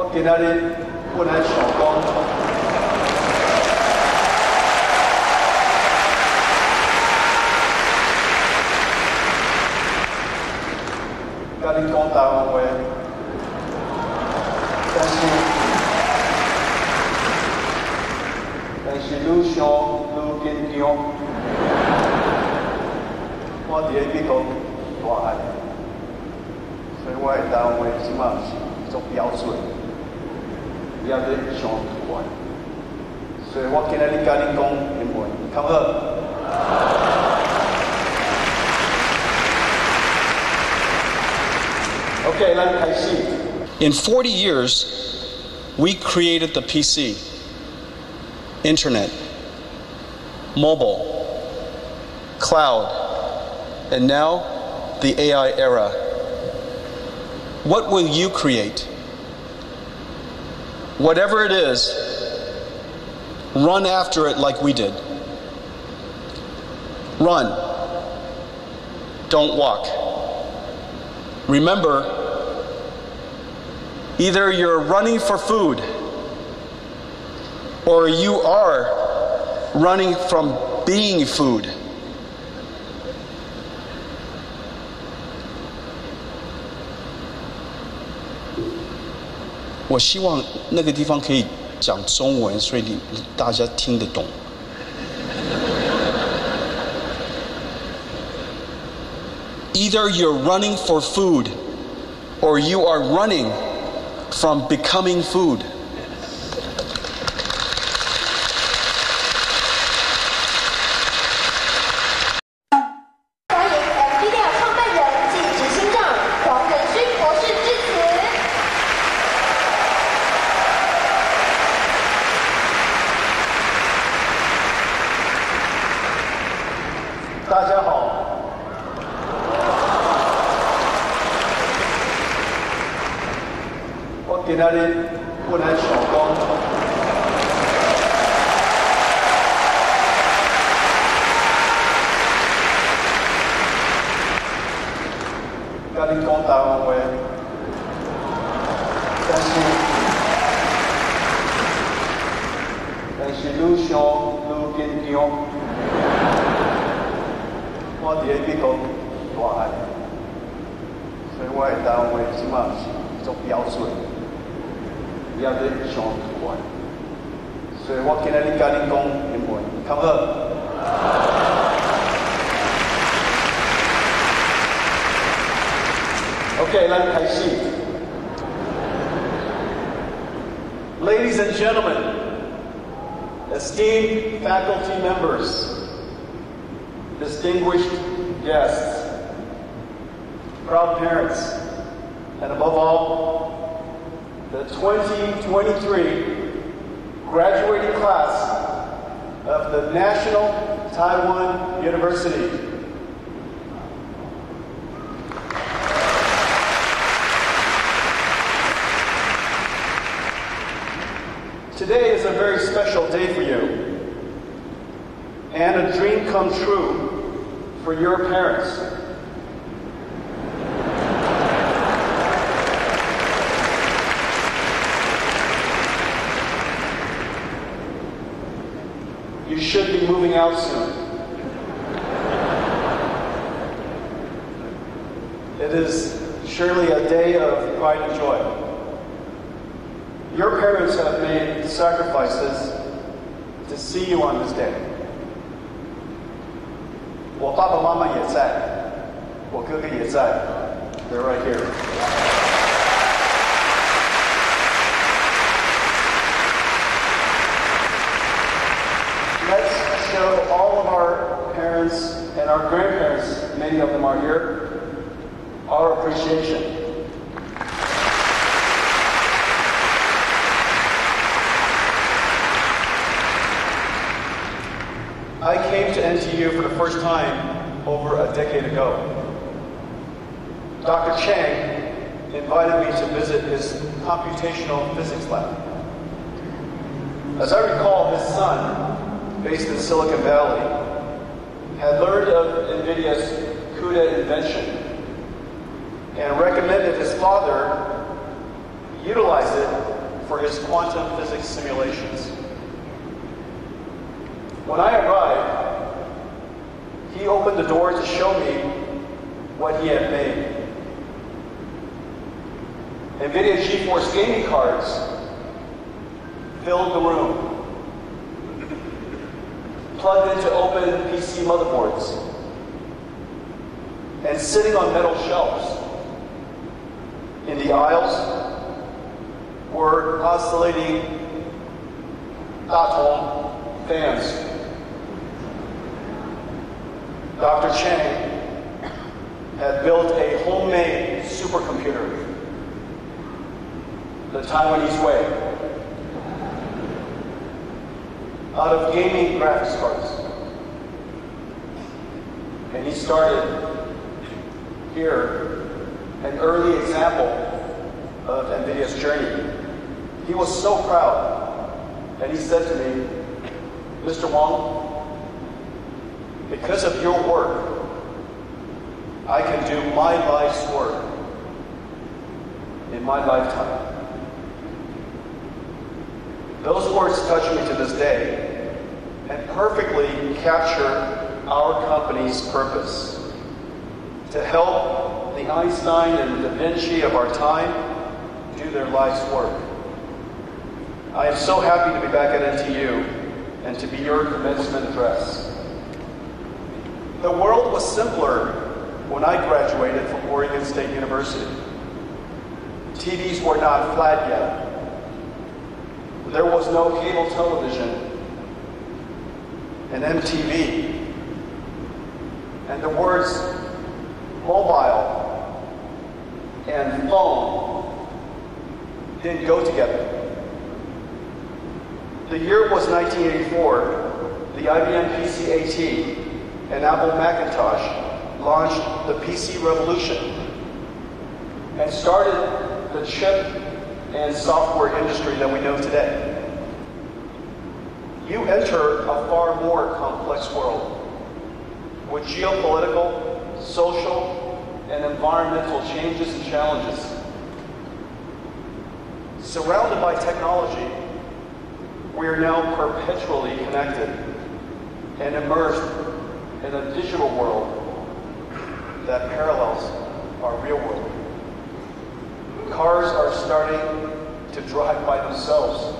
我今仔日本来想讲，甲你讲台湾话，但是愈想愈紧张。我伫咧美国大汉，所以我的台湾话即马是足标准。也在上台湾，所以我今日甲你讲英文，较好。OK， 咱开始。In 40 years, we created the PC, internet, mobile, cloud, and now the AI era. What will you create? Whatever it is, run after it like we did. Run. Don't walk. Remember, either you're running for food or you are running from being food. I 我希望那个地方可以讲中文，所以大家听得懂。Either you're running for food, or you are running from becoming food. 欢迎 NVIDIA 创办人暨执行长黄仁勋博士致辞。大家好，我今仔日本来想讲，甲你讲台湾话，但是愈想愈紧张。我伫咧美国大汉，所以我的台湾话即马是足标准，也在上台湾，所以我今仔日甲你讲英文，较好。OK， 咱开始。Ladies and gentlemen, esteemed faculty members, distinguished guests, proud parents, and above all, the 2023 graduating class of the National Taiwan University. Today is a very special day for you, and a dream come true for your parents. You should be moving out soon. It is surely a day of pride and joy. Your parents have made sacrifices to see you on this day. 我爸爸妈妈也在，我哥哥也在。They're right here. Let's show all of our parents and our grandparents, many of them are here, our appreciation. I came to NTU for the first time over a decade ago. Dr. Chang invited me to visit his computational physics lab. As I recall, his son, based in Silicon Valley, had learned of NVIDIA's CUDA invention and recommended his father utilize it for his quantum physics simulations. When I arrived, he opened the door to show me what he had made. NVIDIA GeForce gaming cards filled the room, plugged into open PC motherboards, and sitting on metal shelves. In the aisles were oscillating Daton fans. Dr. Chang had built a homemade supercomputer the Taiwanese way, out of gaming graphics cards. And he started here an early example of NVIDIA's journey. He was so proud, and he said to me, Mr. Wang, because of your work, I can do my life's work in my lifetime. Those words touch me to this day and perfectly capture our company's purpose: to help the Einstein and Da Vinci of our time do their life's work. I am so happy to be back at NTU and to be your commencement address. The world was simpler when I graduated from Oregon State University. TVs were not flat yet. There was no cable television and MTV. And the words mobile and phone didn't go together. The year was 1984. The IBM PC-AT and Apple Macintosh launched the PC revolution and started the chip and software industry that we know today. You enter a far more complex world with geopolitical, social, and environmental changes and challenges. Surrounded by technology, we are now perpetually connected and immersed in a digital world that parallels our real world. Cars are starting to drive by themselves.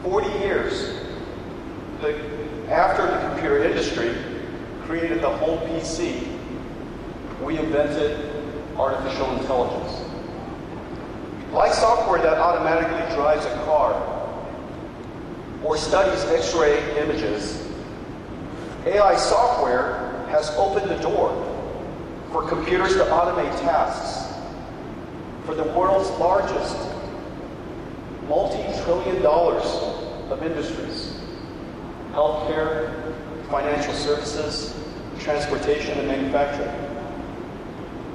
40 years after the computer industry created the home PC, we invented artificial intelligence. Like software that automatically drives a car or studies X-ray images, AI software has opened the door for computers to automate tasks for the world's largest multi-trillion dollars of industries: healthcare, financial services, transportation, and manufacturing.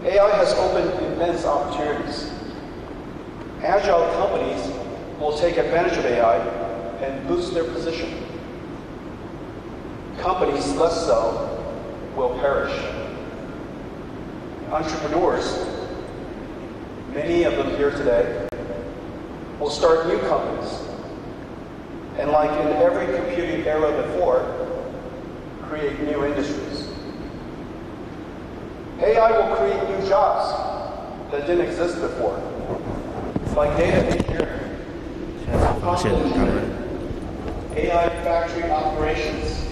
AI has opened immense opportunities. Agile companies will take advantage of AI and boost their position. Companies less so will perish. Entrepreneurs, many of them here today, will start new companies. And like in every computing era before, create new industries. AI will create new jobs that didn't exist before, like data engineering, content engineering, AI factory operations,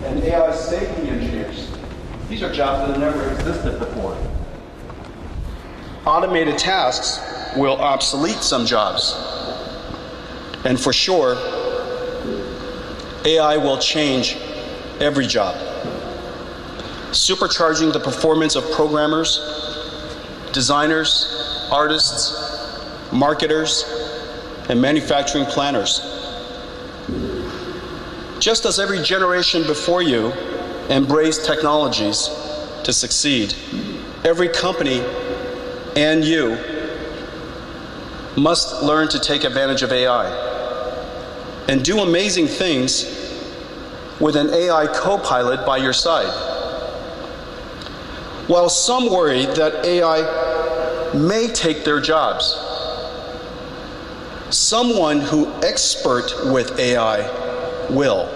and AI safety engineers. These are jobs that never existed before. Automated tasks will obsolete some jobs. And for sure, AI will change every job, supercharging the performance of programmers, designers, artists, marketers, and manufacturing planners. Just as every generation before you embraced technologies to succeed, every company and you must learn to take advantage of AI and do amazing things with an AI co-pilot by your side. While some worry that AI may take their jobs, Someone who expert with AI will.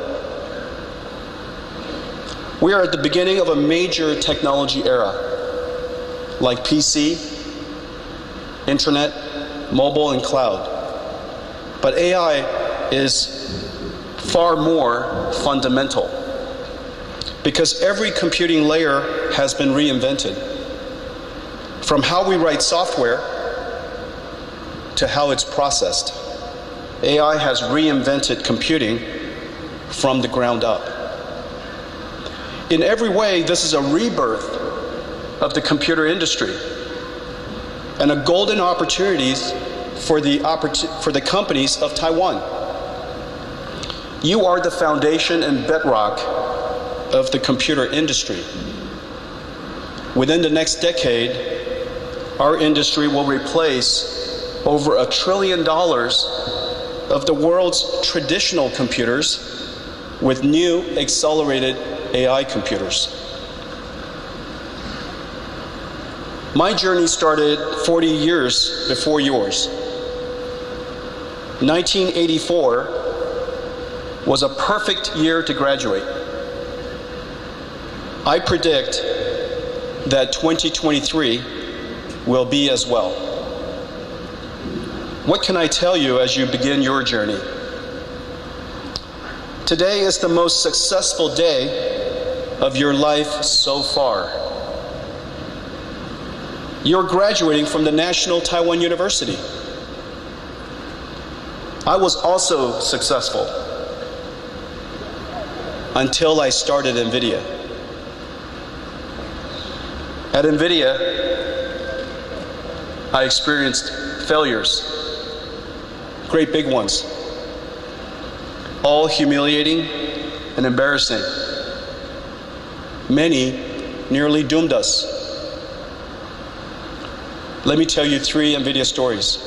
We are at the beginning of a major technology era, like PC, internet, mobile, and cloud. But AI is far more fundamental, because every computing layer has been reinvented. From how we write software to how it's processed, AI has reinvented computing from the ground up. In every way, this is a rebirth of the computer industry and a golden opportunity for the companies of Taiwan. You are the foundation and bedrock of the computer industry. Within the next decade, our industry will replace over $1 trillion of the world's traditional computers with new accelerated AI computers. My journey started 40 years before yours. 1984 was a perfect year to graduate. I predict that 2023 will be as well. What can I tell you as you begin your journey? Today is the most successful day of your life so far. You're graduating from the National Taiwan University. I was also successful until I started NVIDIA. At NVIDIA, I experienced failures, great big ones, all humiliating and embarrassing. Many nearly doomed us. Let me tell you 3 NVIDIA stories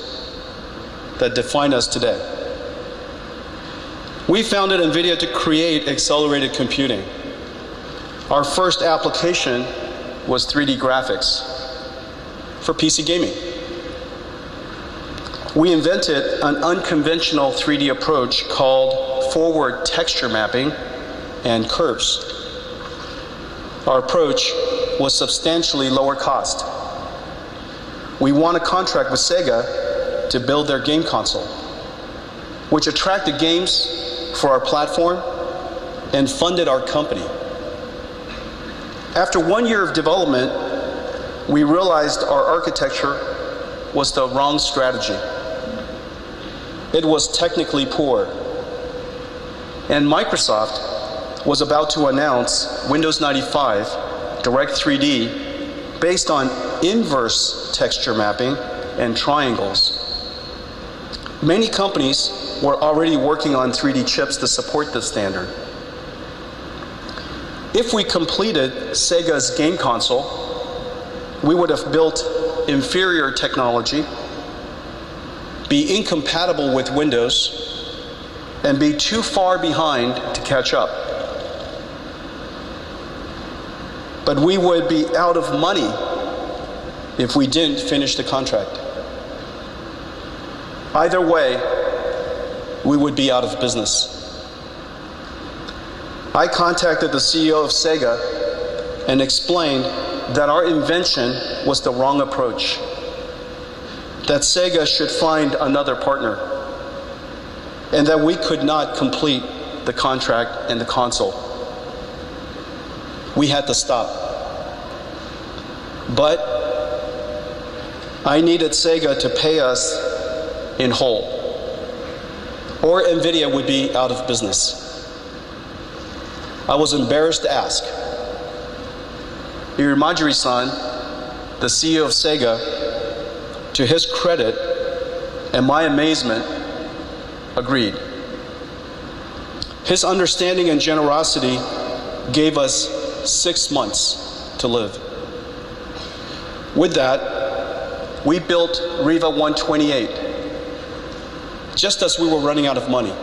that define us today. We founded NVIDIA to create accelerated computing. Our first application was 3D graphics for PC gaming. We invented an unconventional 3D approach called forward texture mapping and curves. Our approach was substantially lower cost. We won a contract with Sega to build their game console, which attracted games for our platform and funded our company. After 1 year of development, we realized our architecture was the wrong strategy. It was technically poor. And Microsoft was about to announce Windows 95 Direct 3D based on inverse texture mapping and triangles. Many companies were already working on 3D chips to support this standard. If we completed Sega's game console, we would have built inferior technology, be incompatible with Windows, and be too far behind to catch up. But we would be out of money if we didn't finish the contract. Either way, we would be out of business. I contacted the CEO of Sega and explained that our invention was the wrong approach, that Sega should find another partner, and that we could not complete the contract and the console. We had to stop. But I needed Sega to pay us in whole, or NVIDIA would be out of business. I was embarrassed to ask. Irimajiri-san, the CEO of Sega, to his credit and my amazement, agreed. His understanding and generosity gave us 6 months to live. With that, we built Riva 128, just as we were running out of money.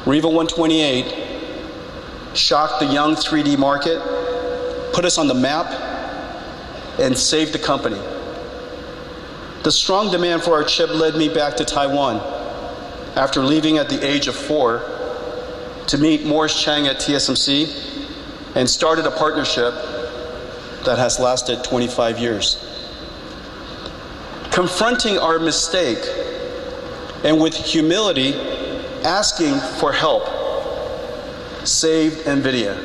Riva 128 shocked the young 3D market, put us on the map, and saved the company. The strong demand for our chip led me back to Taiwan after leaving at the age of 4 to meet Morris Chang at TSMC and started a partnership that has lasted 25 years. Confronting our mistake and with humility asking for help saved NVIDIA.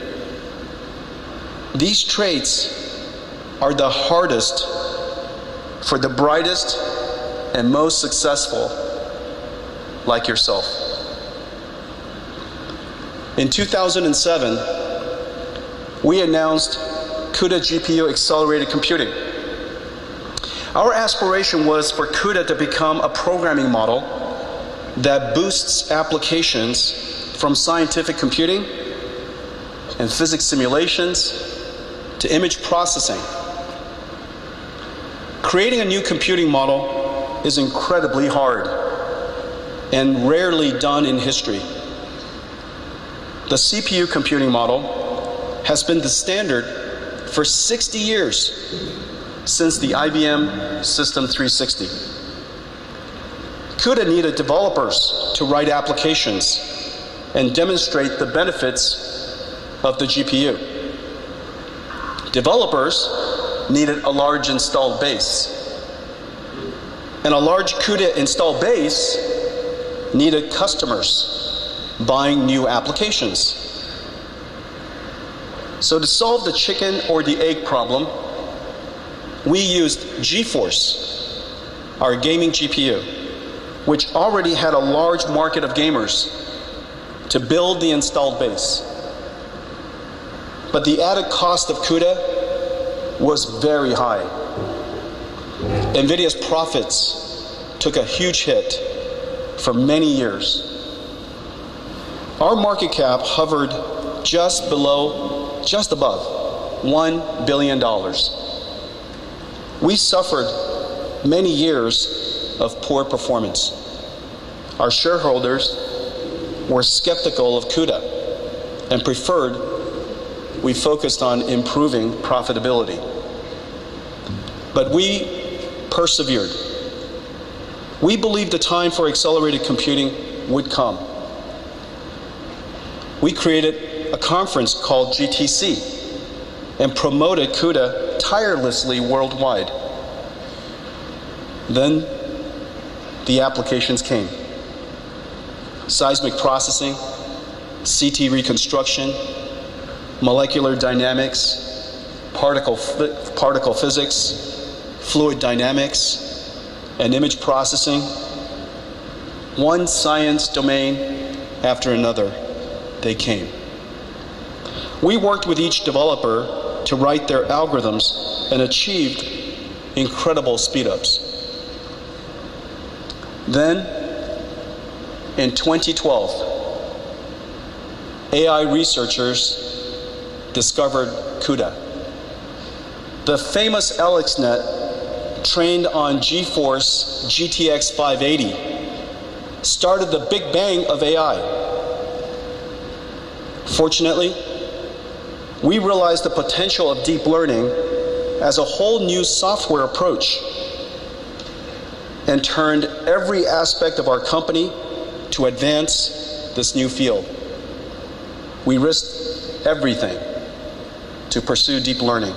These traits are the hardest for the brightest and most successful like yourself. In 2007, we announced CUDA GPU accelerated computing. Our aspiration was for CUDA to become a programming model that boosts applications from scientific computing and physics simulations to image processing. Creating a new computing model is incredibly hard and rarely done in history. The CPU computing model has been the standard for 60 years since the IBM System 360. CUDA needed developers to write applications and demonstrate the benefits of the GPU. Developers needed a large installed base. And a large CUDA installed base needed customers buying new applications. So to solve the chicken or the egg problem, we used GeForce, our gaming GPU, which already had a large market of gamers, to build the installed base. But the added cost of CUDA was very high. NVIDIA's profits took a huge hit for many years. Our market cap hovered just above $1 billion. We suffered many years of poor performance. Our shareholders were skeptical of CUDA and preferred we focused on improving profitability. But we persevered. We believed the time for accelerated computing would come. We created a conference called GTC and promoted CUDA tirelessly worldwide. Then the applications came. Seismic processing, CT reconstruction, molecular dynamics, particle physics, fluid dynamics, and image processing. One science domain after another, they came. We worked with each developer to write their algorithms and achieved incredible speedups. Then, in 2012, AI researchers discovered CUDA. The famous AlexNet, trained on GeForce GTX 580, started the Big Bang of AI. Fortunately, we realized the potential of deep learning as a whole new software approach and turned every aspect of our company to advance this new field. We risked everything to pursue deep learning.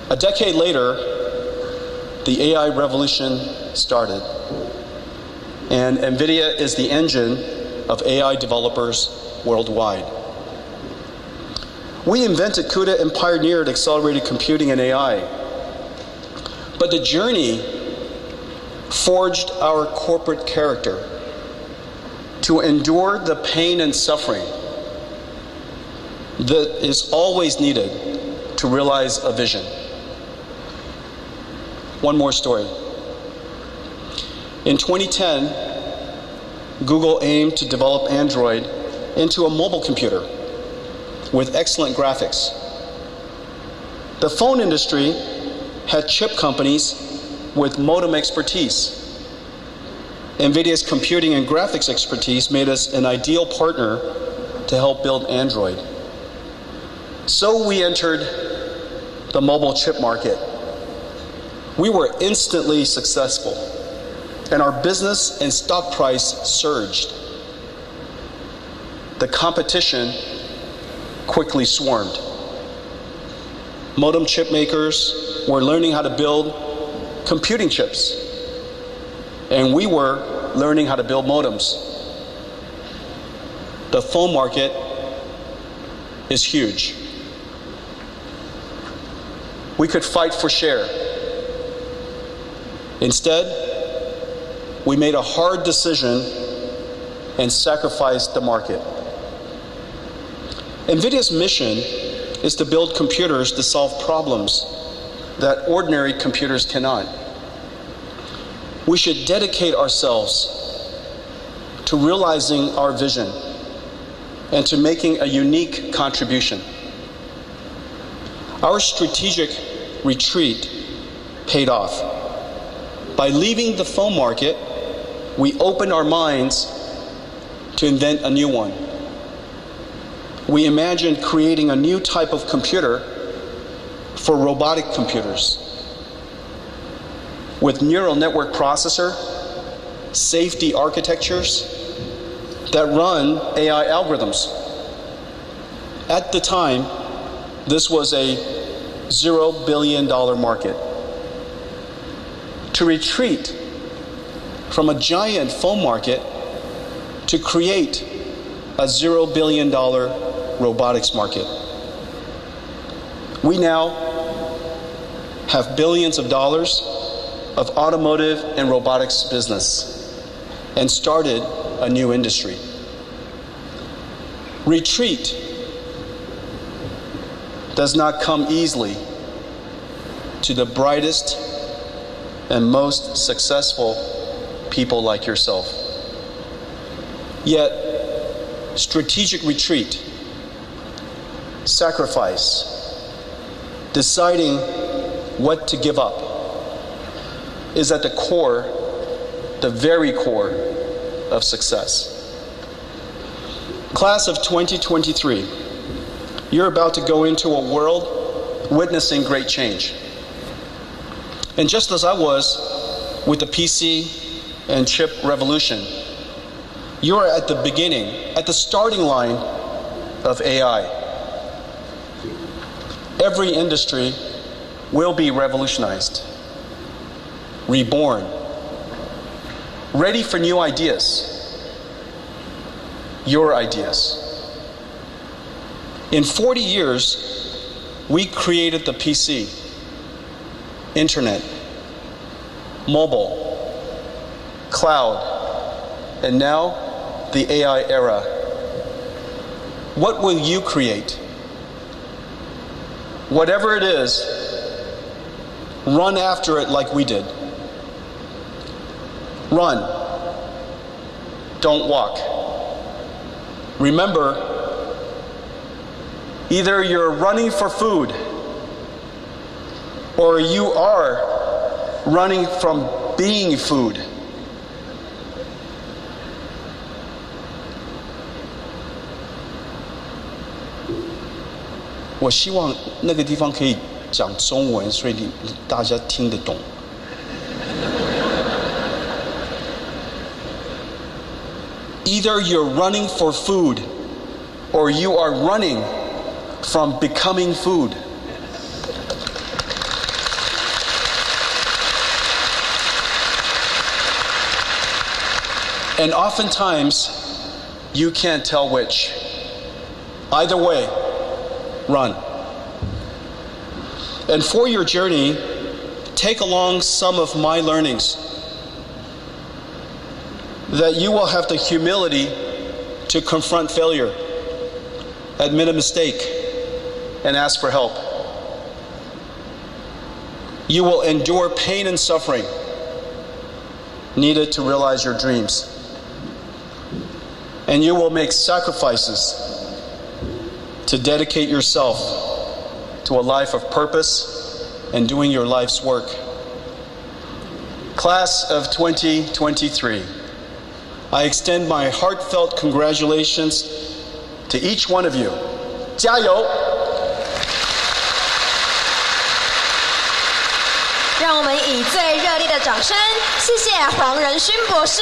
A decade later, the AI revolution started, and NVIDIA is the engine of AI developers worldwide. We invented CUDA and pioneered accelerated computing and AI, but the journey forged our corporate character to endure the pain and suffering that is always needed to realize a vision. One more story. In 2010, Google aimed to develop Android into a mobile computer with excellent graphics. The phone industry had chip companies with modem expertise. NVIDIA's computing and graphics expertise made us an ideal partner to help build Android. So we entered the mobile chip market. we were instantly successful, and our business and stock price surged. The competition quickly swarmed. Modem chip makers were learning how to build computing chips, and we were learning how to build modems. The phone market is huge. We could fight for share. Instead, we made a hard decision and sacrificed the market. NVIDIA's mission is to build computers to solve problems that ordinary computers cannot. We should dedicate ourselves to realizing our vision and to making a unique contribution. Our strategic retreat paid off. By leaving the phone market, we opened our minds to invent a new one. We imagined creating a new type of computer for robotic computers with neural network processor, safety architectures that run AI algorithms. At the time, this was a $0 billion market. To retreat from a giant phone market to create a $0 billion robotics market. We now have billions of dollars of automotive and robotics business and started a new industry. Retreat does not come easily to the brightest and most successful people like yourself. Yet, strategic retreat, sacrifice, deciding what to give up is at the core, the very core of success. Class of 2023, you're about to go into a world witnessing great change. And just as I was with the PC and chip revolution, you are at the beginning, at the starting line of AI. Every industry will be revolutionized, reborn, ready for new ideas, your ideas. In 40 years, we created the PC, internet, mobile, cloud, and now the AI era. What will you create? Whatever it is, run after it like we did. Run. Don't walk. Remember, either you're running for food or you are running from being food. I 希望那个地方可以讲中文，所以大家听得懂。Either you're running for food or you are running from becoming food. And oftentimes, you can't tell which. Either way, run. And for your journey, take along some of my learnings, that you will have the humility to confront failure, admit a mistake, and ask for help. You will endure pain and suffering needed to realize your dreams. And you will make sacrifices to dedicate yourself to a life of purpose and doing your life's work. Class of 2023, I extend my heartfelt congratulations to each one of you. 加油! 让我们以最热烈的掌声，谢谢黄仁勋博士。